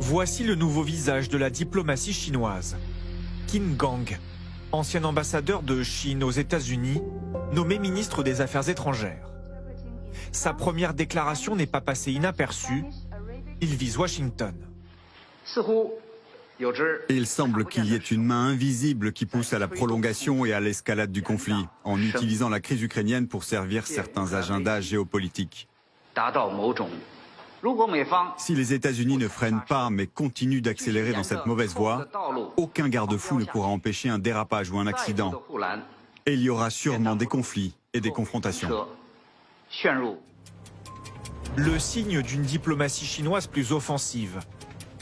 Voici le nouveau visage de la diplomatie chinoise. Qin Gang, ancien ambassadeur de Chine aux États-Unis, nommé ministre des Affaires étrangères. Sa première déclaration n'est pas passée inaperçue. Il vise Washington. Il semble qu'il y ait une main invisible qui pousse à la prolongation et à l'escalade du conflit, en utilisant la crise ukrainienne pour servir certains agendas géopolitiques. Si les États-Unis ne freinent pas mais continuent d'accélérer dans cette mauvaise voie, aucun garde-fou ne pourra empêcher un dérapage ou un accident. Et il y aura sûrement des conflits et des confrontations. Le signe d'une diplomatie chinoise plus offensive.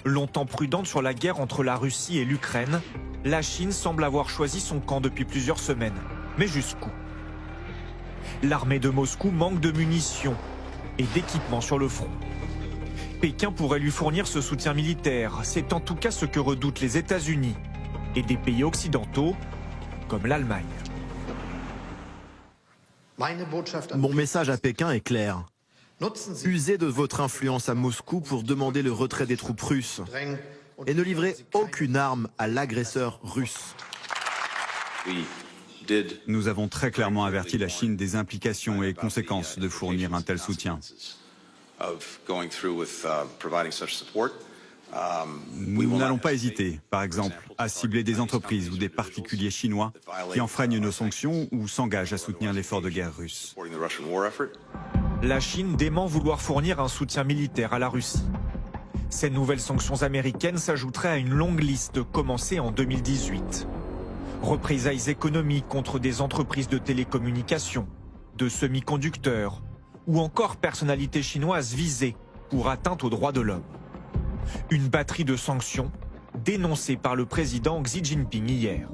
Longtemps prudente sur la guerre entre la Russie et l'Ukraine, la Chine semble avoir choisi son camp depuis plusieurs semaines. Mais jusqu'où? L'armée de Moscou manque de munitions et d'équipements sur le front. Pékin pourrait lui fournir ce soutien militaire. C'est en tout cas ce que redoutent les États-Unis et des pays occidentaux comme l'Allemagne. Mon message à Pékin est clair. Usez de votre influence à Moscou pour demander le retrait des troupes russes et ne livrez aucune arme à l'agresseur russe. Nous avons très clairement averti la Chine des implications et conséquences de fournir un tel soutien. Nous n'allons pas hésiter, par exemple, à cibler des entreprises ou des particuliers chinois qui enfreignent nos sanctions ou s'engagent à soutenir l'effort de guerre russe. La Chine dément vouloir fournir un soutien militaire à la Russie. Ces nouvelles sanctions américaines s'ajouteraient à une longue liste commencée en 2018. Représailles économiques contre des entreprises de télécommunications, de semi-conducteurs ou encore personnalités chinoises visées pour atteinte aux droits de l'homme. Une batterie de sanctions dénoncée par le président Xi Jinping hier.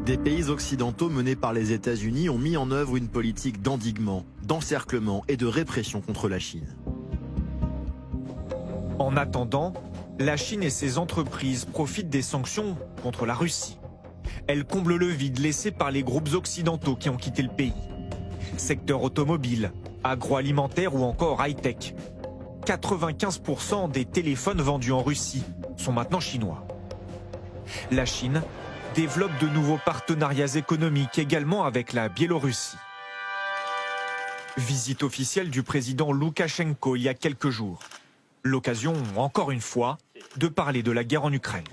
Des pays occidentaux menés par les États-Unis ont mis en œuvre une politique d'endiguement, d'encerclement et de répression contre la Chine. En attendant, la Chine et ses entreprises profitent des sanctions contre la Russie. Elles comblent le vide laissé par les groupes occidentaux qui ont quitté le pays. Secteur automobile, agroalimentaire ou encore high-tech. 95% des téléphones vendus en Russie sont maintenant chinois. La Chine développe de nouveaux partenariats économiques également avec la Biélorussie. Visite officielle du président Loukachenko il y a quelques jours. L'occasion, encore une fois, de parler de la guerre en Ukraine.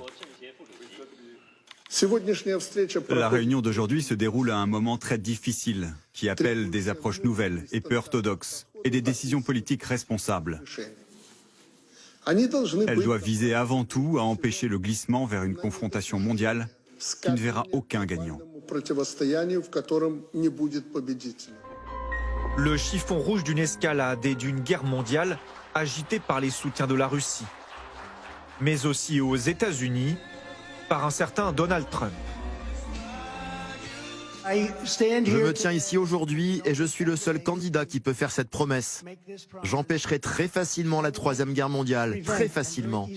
La réunion d'aujourd'hui se déroule à un moment très difficile, qui appelle des approches nouvelles et peu orthodoxes, et des décisions politiques responsables. Elle doit viser avant tout à empêcher le glissement vers une confrontation mondiale qui ne verra aucun gagnant. Le chiffon rouge d'une escalade et d'une guerre mondiale agitée par les soutiens de la Russie, mais aussi aux États-Unis par un certain Donald Trump. Je me tiens ici aujourd'hui et je suis le seul candidat qui peut faire cette promesse. J'empêcherai très facilement la Troisième Guerre mondiale, très facilement.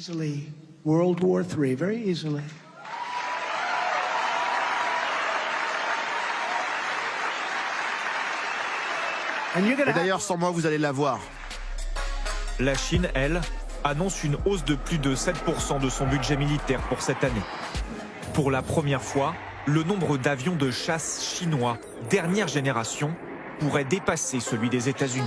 Et d'ailleurs, sans moi, vous allez la voir. La Chine, elle, annonce une hausse de plus de 7% de son budget militaire pour cette année. Pour la première fois, le nombre d'avions de chasse chinois dernière génération pourrait dépasser celui des États-Unis.